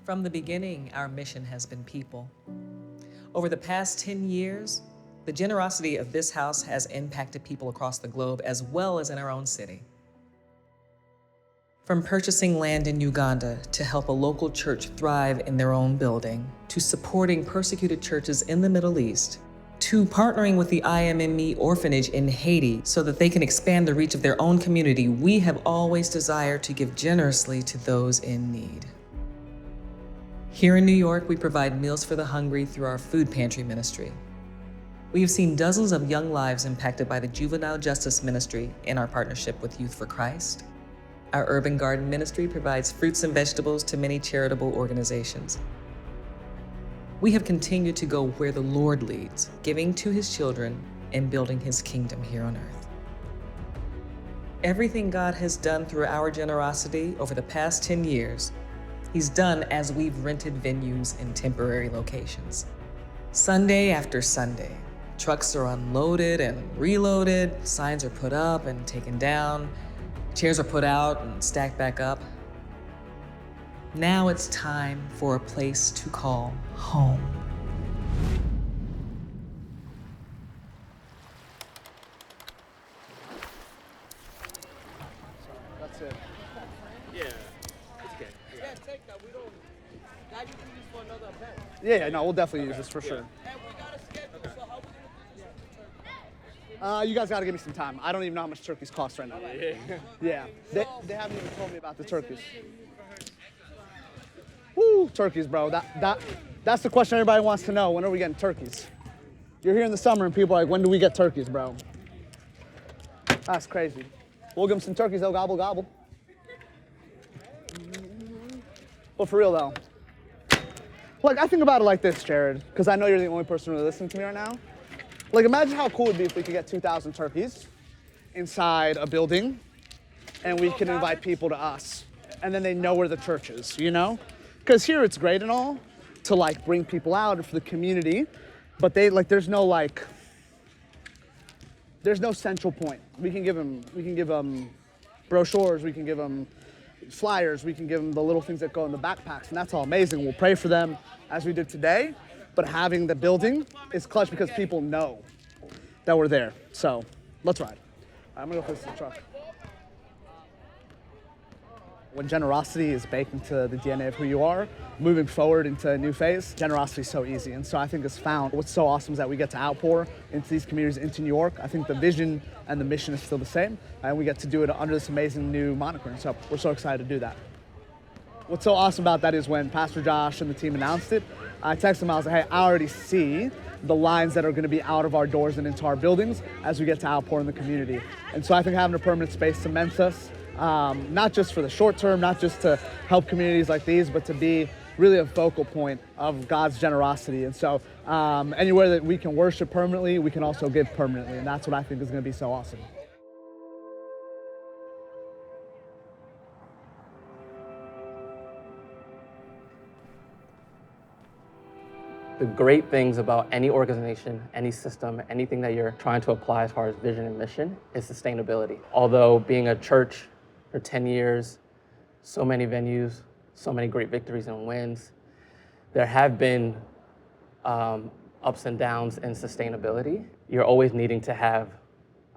From the beginning, our mission has been people. Over the past 10 years, the generosity of this house has impacted people across the globe as well as in our own city. From purchasing land in Uganda to help a local church thrive in their own building, to supporting persecuted churches in the Middle East, to partnering with the IMME orphanage in Haiti so that they can expand the reach of their own community, we have always desired to give generously to those in need. Here in New York, we provide meals for the hungry through our food pantry ministry. We have seen dozens of young lives impacted by the Juvenile Justice Ministry in our partnership with Youth for Christ. Our Urban Garden Ministry provides fruits and vegetables to many charitable organizations. We have continued to go where the Lord leads, giving to His children and building His kingdom here on earth. Everything God has done through our generosity over the past 10 years, He's done as we've rented venues in temporary locations. Sunday after Sunday, trucks are unloaded and reloaded, signs are put up and taken down, chairs are put out and stacked back up. Now it's time for a place to call home. That's it. Yeah, it's okay. Yeah, take that. We don't. That you can use for another event. Yeah, no, we'll definitely use this for sure. And we got a schedule, so how we gonna do this? You guys gotta give me some time. I don't even know how much turkeys cost right now. Yeah. They haven't even told me about the turkeys. Woo, turkeys, bro. That's the question everybody wants to know. When are we getting turkeys? You're here in the summer and people are like, when do we get turkeys, bro? That's crazy. We'll give them some turkeys, they'll gobble, gobble. But for real though, like I think about it like this, Jared, because I know you're the only person really listening to me right now. Like imagine how cool it would be if we could get 2,000 turkeys inside a building and we can invite people to us and then they know where the church is, you know? Because here it's great and all to like bring people out for the community, but there's no central point. We can give them brochures, we can give them flyers, we can give them the little things that go in the backpacks, and that's all amazing. We'll pray for them as we did today, but having the building is clutch because people know that we're there. So let's ride. I'm gonna go place the truck. When generosity is baked into the DNA of who you are, moving forward into a new phase, generosity is so easy. And so I think it's found. What's so awesome is that we get to outpour into these communities, into New York. I think the vision and the mission is still the same, and we get to do it under this amazing new moniker. And so we're so excited to do that. What's so awesome about that is when Pastor Josh and the team announced it, I texted him, I was like, hey, I already see the lines that are gonna be out of our doors and into our buildings as we get to outpour in the community. And so I think having a permanent space cements us, not just for the short term, not just to help communities like these, but to be really a focal point of God's generosity. And so anywhere that we can worship permanently, we can also give permanently. And that's what I think is gonna be so awesome. The great things about any organization, any system, anything that you're trying to apply as far as vision and mission is sustainability. Although being a church for 10 years, so many venues, so many great victories and wins, there have been ups and downs in sustainability. You're always needing to have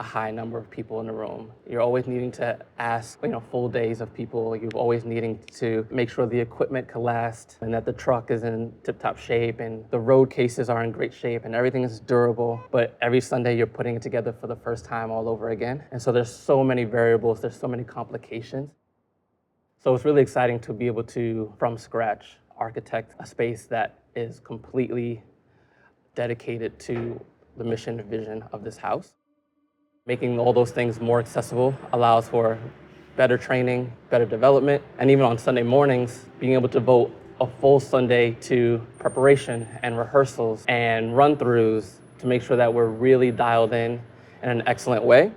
a high number of people in the room. You're always needing to ask, full days of people. You're always needing to make sure the equipment can last and that the truck is in tip-top shape and the road cases are in great shape and everything is durable. But every Sunday you're putting it together for the first time all over again. And so there's so many variables, there's so many complications. So it's really exciting to be able to, from scratch, architect a space that is completely dedicated to the mission and vision of this house. Making all those things more accessible allows for better training, better development, and even on Sunday mornings, being able to devote a full Sunday to preparation and rehearsals and run-throughs to make sure that we're really dialed in an excellent way.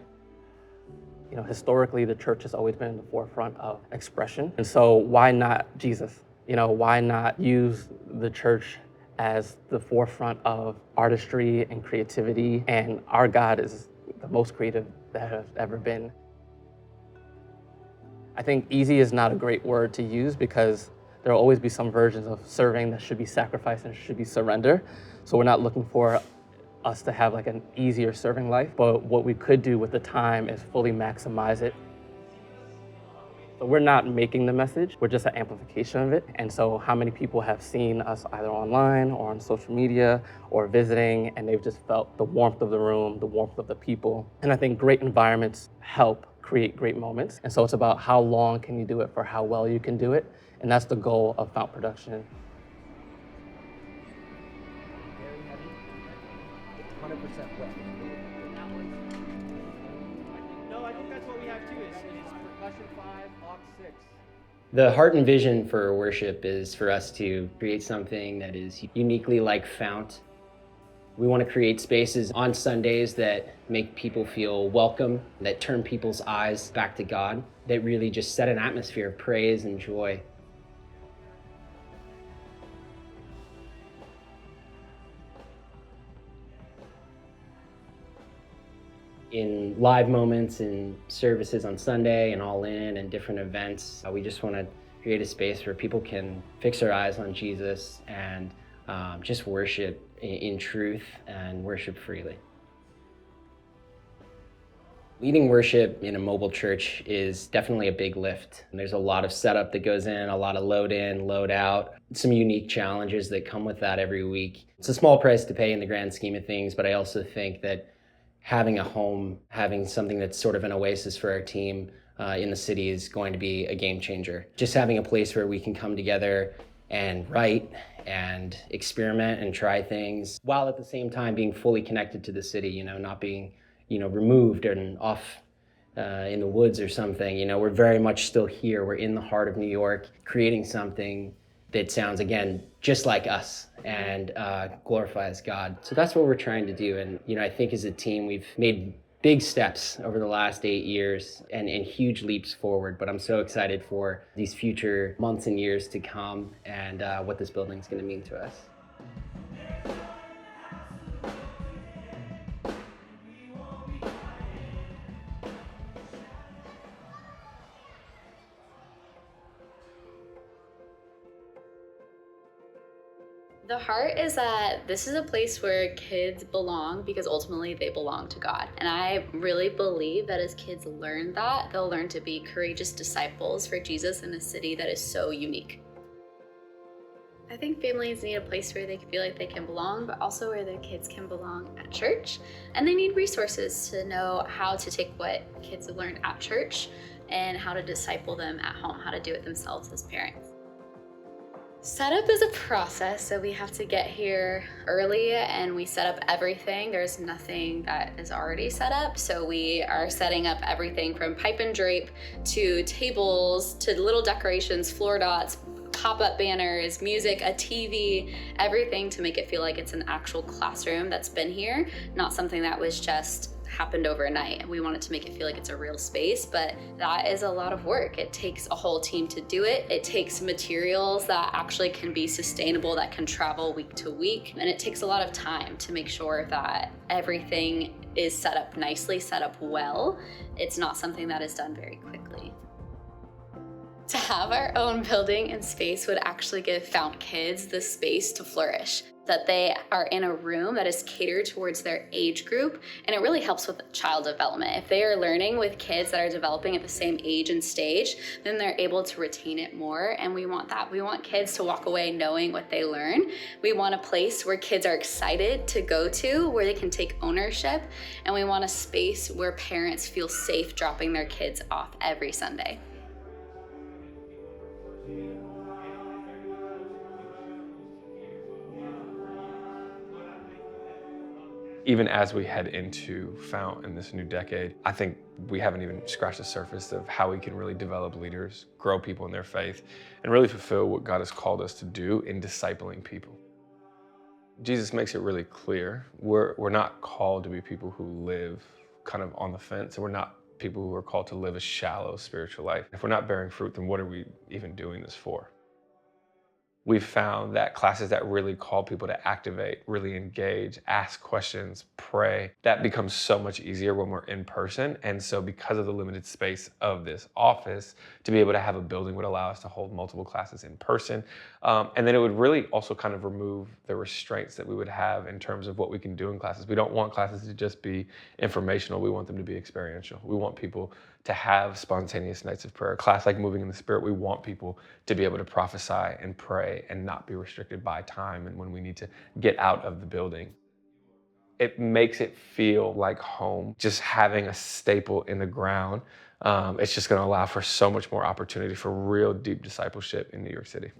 Historically, the church has always been in the forefront of expression. And so why not Jesus? Why not use the church as the forefront of artistry and creativity? And our God is the most creative that has ever been. I think easy is not a great word to use because There will always be some versions of serving that should be sacrifice and should be surrender. So we're not looking for us to have like an easier serving life, but what we could do with the time is fully maximize it. So we're not making the message, we're just an amplification of it. And so how many people have seen us either online or on social media or visiting, and they've just felt the warmth of the room, the warmth of the people. And I think great environments help create great moments. And so it's about how long can you do it for how well you can do it. And that's the goal of Fount Production. Very heavy. It's 100% wet. No, I think that's what we have too. Is percussion 5, aux 6. The heart and vision for worship is for us to create something that is uniquely like Fount. We want to create spaces on Sundays that make people feel welcome, that turn people's eyes back to God, that really just set an atmosphere of praise and joy. In live moments and services on Sunday and All In and different events, we just want to create a space where people can fix their eyes on Jesus and just worship in truth and worship freely. Leading worship in a mobile church is definitely a big lift. And there's a lot of setup that goes in, a lot of load in, load out, some unique challenges that come with that every week. It's a small price to pay in the grand scheme of things, but I also think that having a home, having something that's sort of an oasis for our team in the city is going to be a game changer. Just having a place where we can come together and write and experiment and try things while at the same time being fully connected to the city, not being, removed and off in the woods or something. We're very much still here. We're in the heart of New York, creating something that sounds, again, just like us and glorifies God. So that's what we're trying to do. And, I think as a team, we've made big steps over the last 8 years and huge leaps forward. But I'm so excited for these future months and years to come and what this building is going to mean to us. The heart is that this is a place where kids belong because ultimately they belong to God. And I really believe that as kids learn that, they'll learn to be courageous disciples for Jesus in a city that is so unique. I think families need a place where they feel like they can belong, but also where their kids can belong at church. And they need resources to know how to take what kids have learned at church and how to disciple them at home, how to do it themselves as parents. Setup is a process, so we have to get here early and we set up everything. There's nothing that is already set up, so we are setting up everything from pipe and drape to tables to little decorations, floor dots, pop-up banners, music, a TV, everything to make it feel like it's an actual classroom that's been here, not something that was just happened overnight. We wanted to make it feel like it's a real space, but that is a lot of work. It takes a whole team to do it. It takes materials that actually can be sustainable, that can travel week to week. And it takes a lot of time to make sure that everything is set up nicely, set up well. It's not something that is done very quickly. To have our own building and space would actually give Fount kids the space to flourish, that they are in a room that is catered towards their age group, and it really helps with child development. If they are learning with kids that are developing at the same age and stage, then they're able to retain it more, and we want that. We want kids to walk away knowing what they learn. We want a place where kids are excited to go to, where they can take ownership, and we want a space where parents feel safe dropping their kids off every Sunday. Even as we head into Fount in this new decade, I think we haven't even scratched the surface of how we can really develop leaders, grow people in their faith, and really fulfill what God has called us to do in discipling people. Jesus makes it really clear, we're not called to be people who live kind of on the fence, and we're not people who are called to live a shallow spiritual life. If we're not bearing fruit, then what are we even doing this for? We've found that classes that really call people to activate, really engage, ask questions, pray, that becomes so much easier when we're in person. And so because of the limited space of this office, to be able to have a building would allow us to hold multiple classes in person. And then it would really also kind of remove the restraints that we would have in terms of what we can do in classes. We don't want classes to just be informational. We want them to be experiential. We want people to have spontaneous nights of prayer. A class like Moving in the Spirit, we want people to be able to prophesy and pray and not be restricted by time and when we need to get out of the building. It makes it feel like home, just having a staple in the ground. It's just going to allow for so much more opportunity for real deep discipleship in New York City.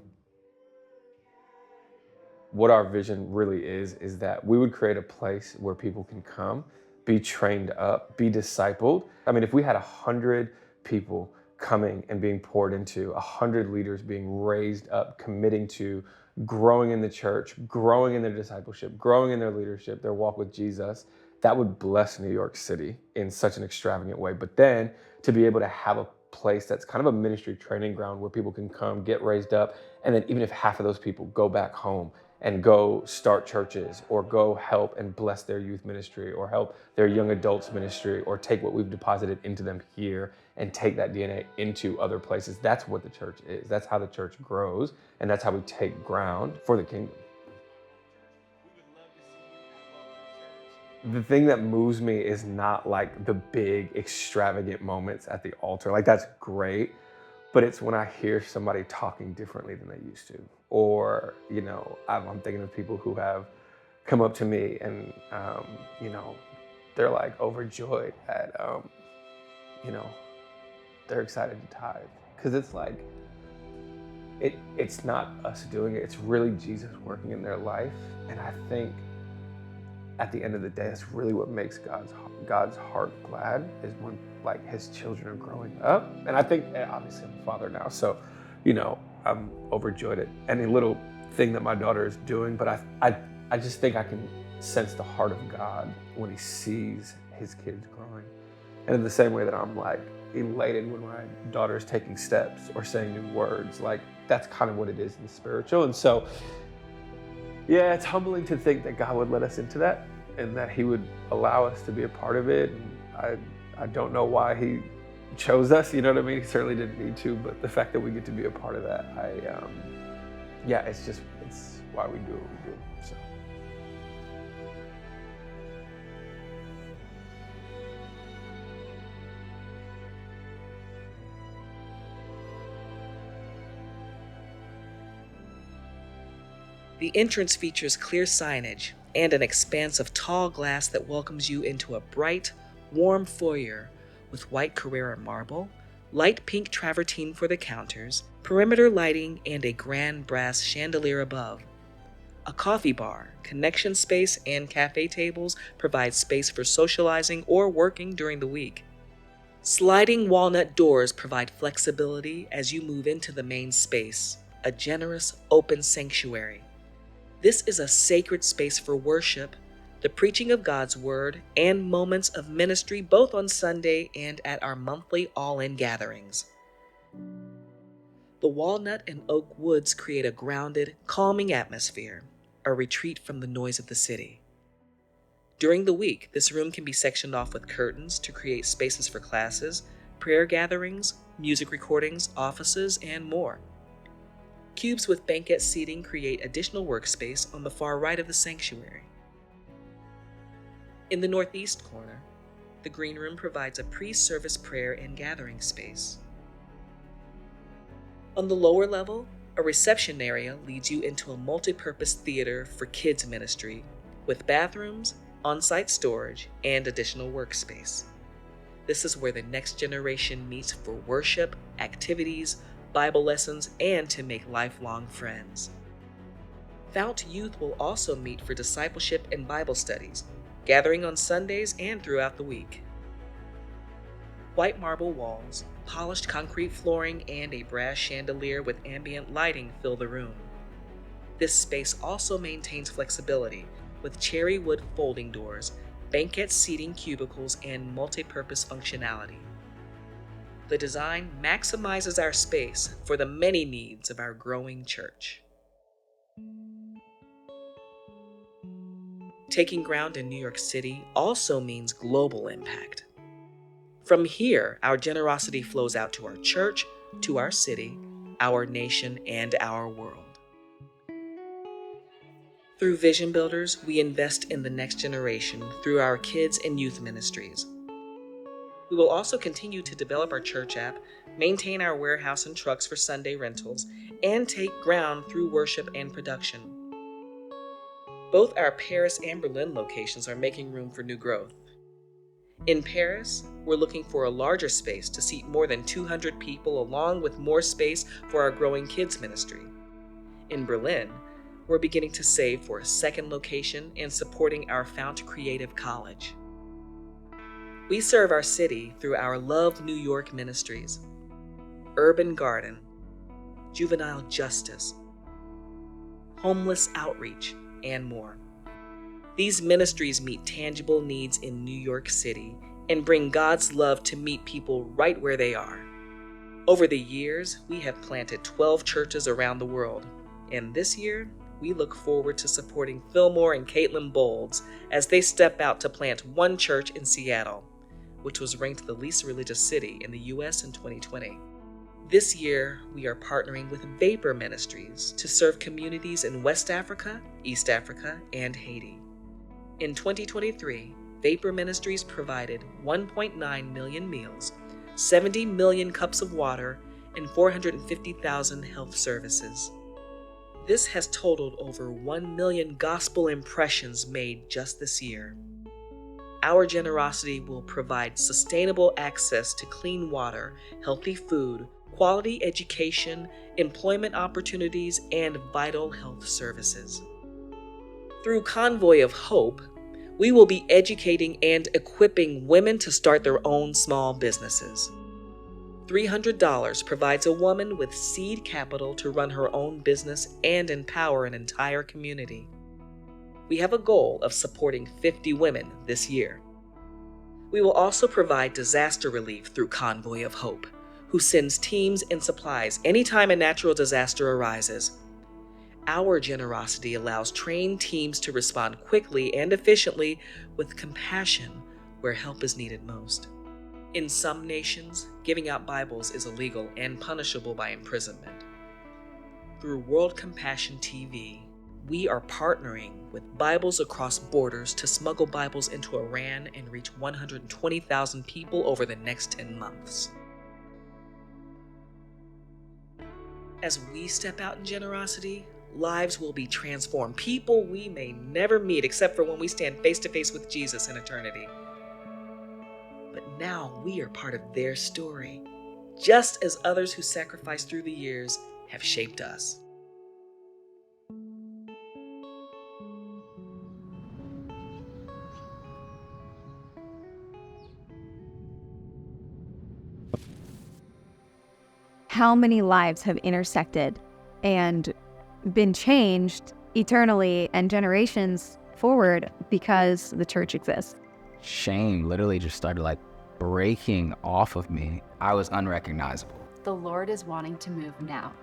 What our vision really is that we would create a place where people can come, be trained up, be discipled. I mean, if we had 100 people coming and being poured into, 100 leaders being raised up, committing to growing in the church, growing in their discipleship, growing in their leadership, their walk with Jesus, that would bless New York City in such an extravagant way. But then to be able to have a place that's kind of a ministry training ground where people can come, get raised up, and then even if half of those people go back home and go start churches or go help and bless their youth ministry or help their young adults ministry or take what we've deposited into them here and take that DNA into other places. That's what the church is. That's how the church grows, and that's how we take ground for the kingdom. The thing that moves me is not like the big extravagant moments at the altar. Like that's great, but it's when I hear somebody talking differently than they used to. Or, I'm thinking of people who have come up to me and, they're like overjoyed at, they're excited to tithe. Because it's like, it's not us doing it, it's really Jesus working in their life. And I think at the end of the day, that's really what makes God's heart glad, is when like his children are growing up. And I think, obviously I'm a father now, so, I'm overjoyed at any little thing that my daughter is doing, but I just think I can sense the heart of God when he sees his kids growing. And in the same way that I'm like elated when my daughter is taking steps or saying new words, like that's kind of what it is in the spiritual. And so, yeah, it's humbling to think that God would let us into that and that he would allow us to be a part of it. And I don't know why he chose us, you know what I mean? He certainly didn't need to, but the fact that we get to be a part of that, it's why we do what we do, so. The entrance features clear signage and an expanse of tall glass that welcomes you into a bright, warm foyer with white Carrara marble, light pink travertine for the counters, perimeter lighting, and a grand brass chandelier above. A coffee bar, connection space, and cafe tables provide space for socializing or working during the week. Sliding walnut doors provide flexibility as you move into the main space, a generous, open sanctuary. This is a sacred space for worship, the preaching of God's word, and moments of ministry both on Sunday and at our monthly all-in gatherings. The walnut and oak woods create a grounded, calming atmosphere, a retreat from the noise of the city. During the week, this room can be sectioned off with curtains to create spaces for classes, prayer gatherings, music recordings, offices, and more. Cubes with banquet seating create additional workspace on the far right of the sanctuary. In the northeast corner, the green room provides a pre-service prayer and gathering space. On the lower level, a reception area leads you into a multi-purpose theater for kids ministry with bathrooms, on-site storage, and additional workspace. This is where the next generation meets for worship, activities, Bible lessons, and to make lifelong friends. FOUNT Youth will also meet for discipleship and Bible studies, gathering on Sundays and throughout the week. White marble walls, polished concrete flooring, and a brass chandelier with ambient lighting fill the room. This space also maintains flexibility with cherry wood folding doors, banquet seating cubicles, and multi-purpose functionality. The design maximizes our space for the many needs of our growing church. Taking ground in New York City also means global impact. From here, our generosity flows out to our church, to our city, our nation, and our world. Through Vision Builders, we invest in the next generation through our kids and youth ministries. We will also continue to develop our church app, maintain our warehouse and trucks for Sunday rentals, and take ground through worship and production. Both our Paris and Berlin locations are making room for new growth. In Paris, we're looking for a larger space to seat more than 200 people, along with more space for our growing kids ministry. In Berlin, we're beginning to save for a second location and supporting our FOUNT Creative College. We serve our city through our Love New York ministries, Urban Garden, Juvenile Justice, Homeless Outreach, and more. These ministries meet tangible needs in New York City and bring God's love to meet people right where they are. Over the years, we have planted 12 churches around the world, and this year, we look forward to supporting Fillmore and Caitlin Bowles as they step out to plant one church in Seattle, which was ranked the least religious city in the U.S. in 2020. This year, we are partnering with Vapor Ministries to serve communities in West Africa, East Africa, and Haiti. In 2023, Vapor Ministries provided 1.9 million meals, 70 million cups of water, and 450,000 health services. This has totaled over 1 million gospel impressions made just this year. Our generosity will provide sustainable access to clean water, healthy food, quality education, employment opportunities, and vital health services. Through Convoy of Hope, we will be educating and equipping women to start their own small businesses. $300 provides a woman with seed capital to run her own business and empower an entire community. We have a goal of supporting 50 women this year. We will also provide disaster relief through Convoy of Hope, who sends teams and supplies anytime a natural disaster arises. Our generosity allows trained teams to respond quickly and efficiently with compassion where help is needed most. In some nations, giving out Bibles is illegal and punishable by imprisonment. Through World Compassion TV, we are partnering with Bibles Across Borders to smuggle Bibles into Iran and reach 120,000 people over the next 10 months. As we step out in generosity, lives will be transformed. People we may never meet except for when we stand face to face with Jesus in eternity. But now we are part of their story, just as others who sacrificed through the years have shaped us. How many lives have intersected and been changed eternally and generations forward because the church exists? Shame literally just started like breaking off of me. I was unrecognizable. The Lord is wanting to move now.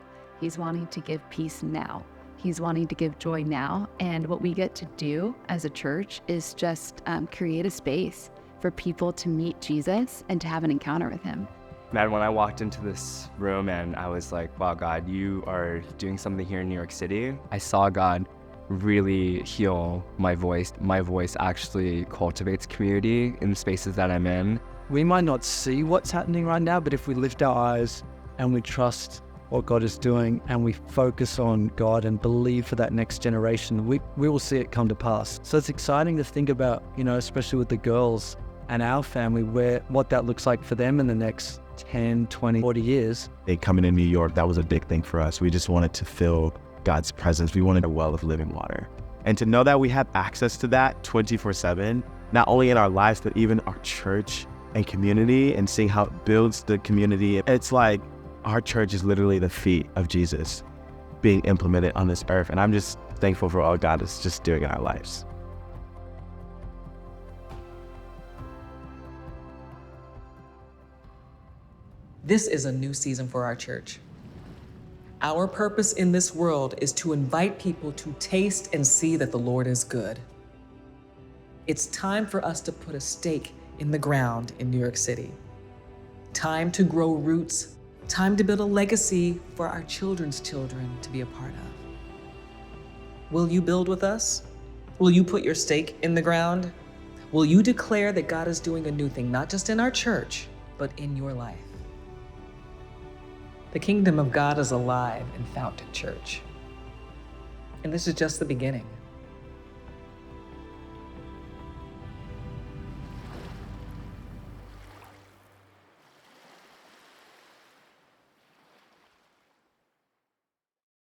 He's wanting to give peace now. He's wanting to give joy now. And what we get to do as a church is just create a space for people to meet Jesus and to have an encounter with him. Man, when I walked into this room and I was like, wow, God, you are doing something here in New York City. I saw God really heal my voice. My voice actually cultivates community in the spaces that I'm in. We might not see what's happening right now, but if we lift our eyes and we trust what God is doing and we focus on God and believe for that next generation, we will see it come to pass. So it's exciting to think about, especially with the girls and our family, what that looks like for them in the next 10, 20, 40 years. Coming to New York, that was a big thing for us. We just wanted to feel God's presence. We wanted a well of living water. And to know that we have access to that 24/7, not only in our lives, but even our church and community, and seeing how it builds the community. It's like our church is literally the feet of Jesus being implemented on this earth. And I'm just thankful for all God is just doing in our lives. This is a new season for our church. Our purpose in this world is to invite people to taste and see that the Lord is good. It's time for us to put a stake in the ground in New York City. Time to grow roots, time to build a legacy for our children's children to be a part of. Will you build with us? Will you put your stake in the ground? Will you declare that God is doing a new thing, not just in our church, but in your life? The kingdom of God is alive in FOUNT Church. And this is just the beginning.